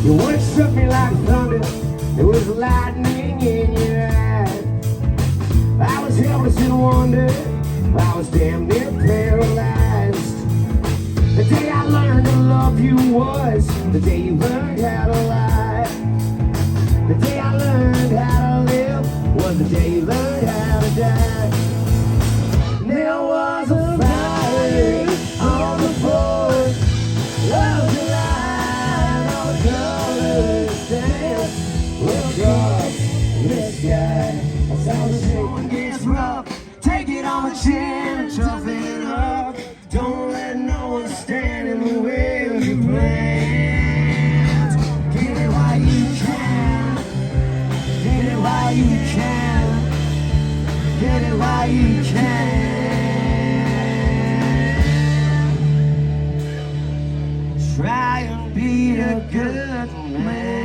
Your words struck me like thunder. There was lightning in your eyes. I was helpless in wonder. I was damn near paralyzed. The day I learned to love you was the day you learned how to lie. The day I learned how to live was the day you learned how to die. There was a fire on the 4th of July. No colors dance across the sky. I saw the sun gets rough. Take it on the chin and tough it up. Don't let no one stand in the way of your plans. Get it while you can. Get it while you can. Get it while you can. Try and be a good man.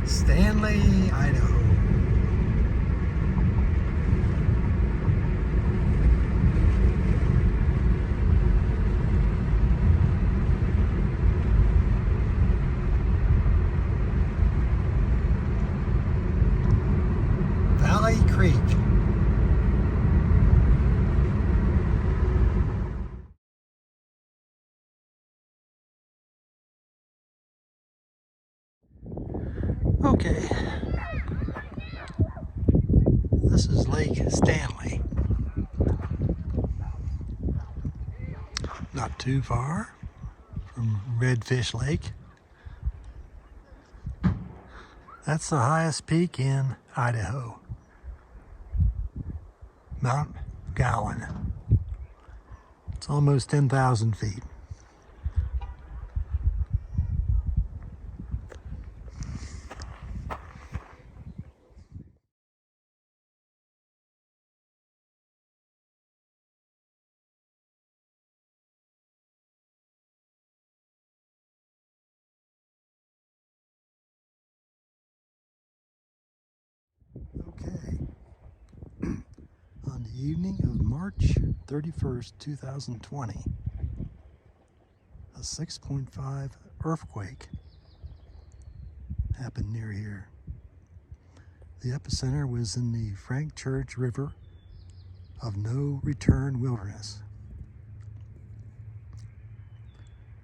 Stanley, Idaho. Valley Creek. Okay, this is Lake Stanley. Not too far from Redfish Lake. That's the highest peak in Idaho, Mount Gowan. It's almost 10,000 feet. Okay, on the evening of March 31st, 2020, a 6.5 earthquake happened near here. The epicenter was in the Frank Church River of No Return Wilderness.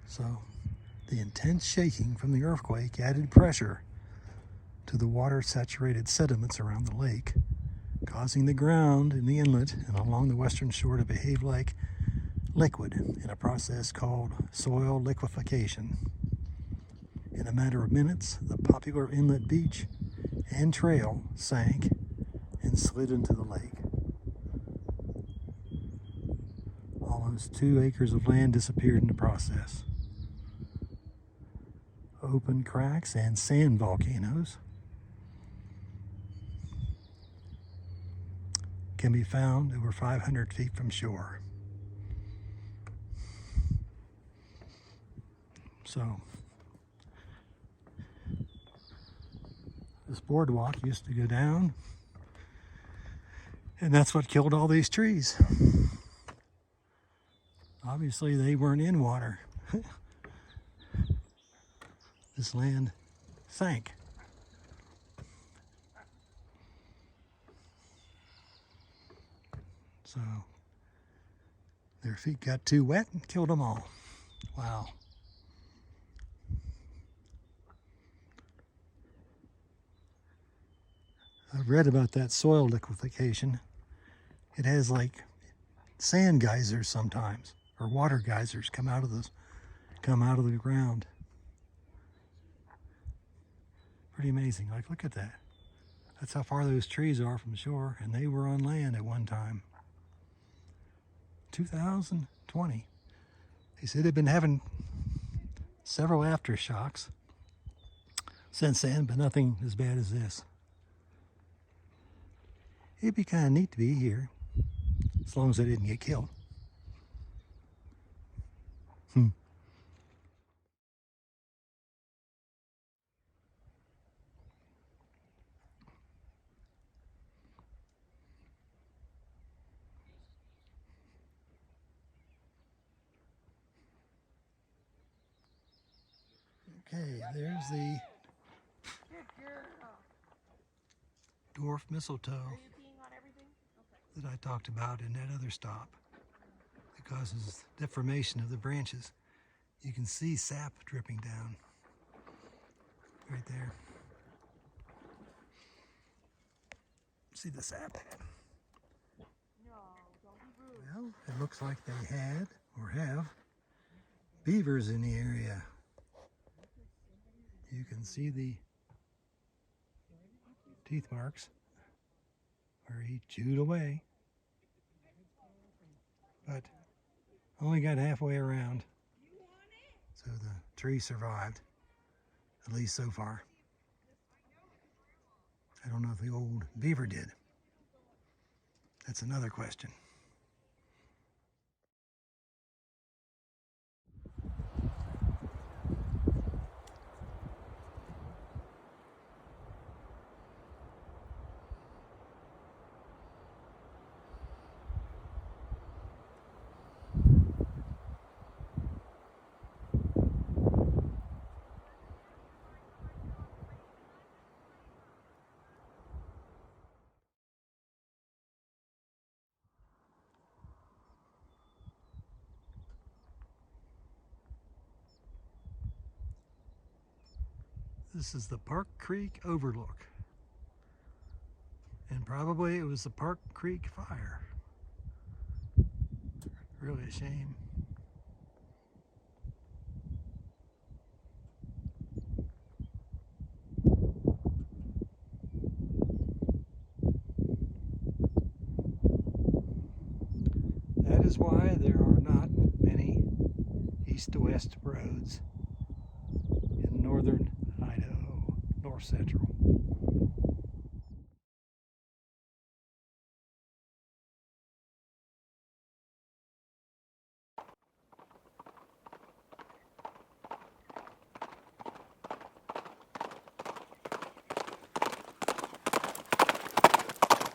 So the intense shaking from the earthquake added pressure to the water-saturated sediments around the lake, causing the ground in the inlet and along the western shore to behave like liquid in a process called soil liquefaction. In a matter of minutes, the popular inlet beach and trail sank and slid into the lake. Almost 2 acres of land disappeared in the process. Open cracks and sand volcanoes can be found over 500 feet from shore. So, this boardwalk used to go down, and that's what killed all these trees. Obviously, they weren't in water. This land sank. So their feet got too wet and killed them all. Wow. I've read about that soil liquefaction. It has like sand geysers sometimes, or water geysers come out of the ground. Pretty amazing. Like, look at that. That's how far those trees are from shore, and they were on land at one time. 2020. They said they've been having several aftershocks since then, but nothing as bad as this. It'd be kind of neat to be here, as long as they didn't get killed. Okay, there's the dwarf mistletoe that I talked about in that other stop. It causes deformation of the branches. You can see sap dripping down right there. See the sap? Well, it looks like they had or have beavers in the area. You can see the teeth marks where he chewed away, but only got halfway around, so the tree survived, at least so far. I don't know if the old beaver did. That's another question. This is the Park Creek Overlook. And probably it was the Park Creek fire. Really a shame. That is why there are not many east to west roads in northern Idaho, north central.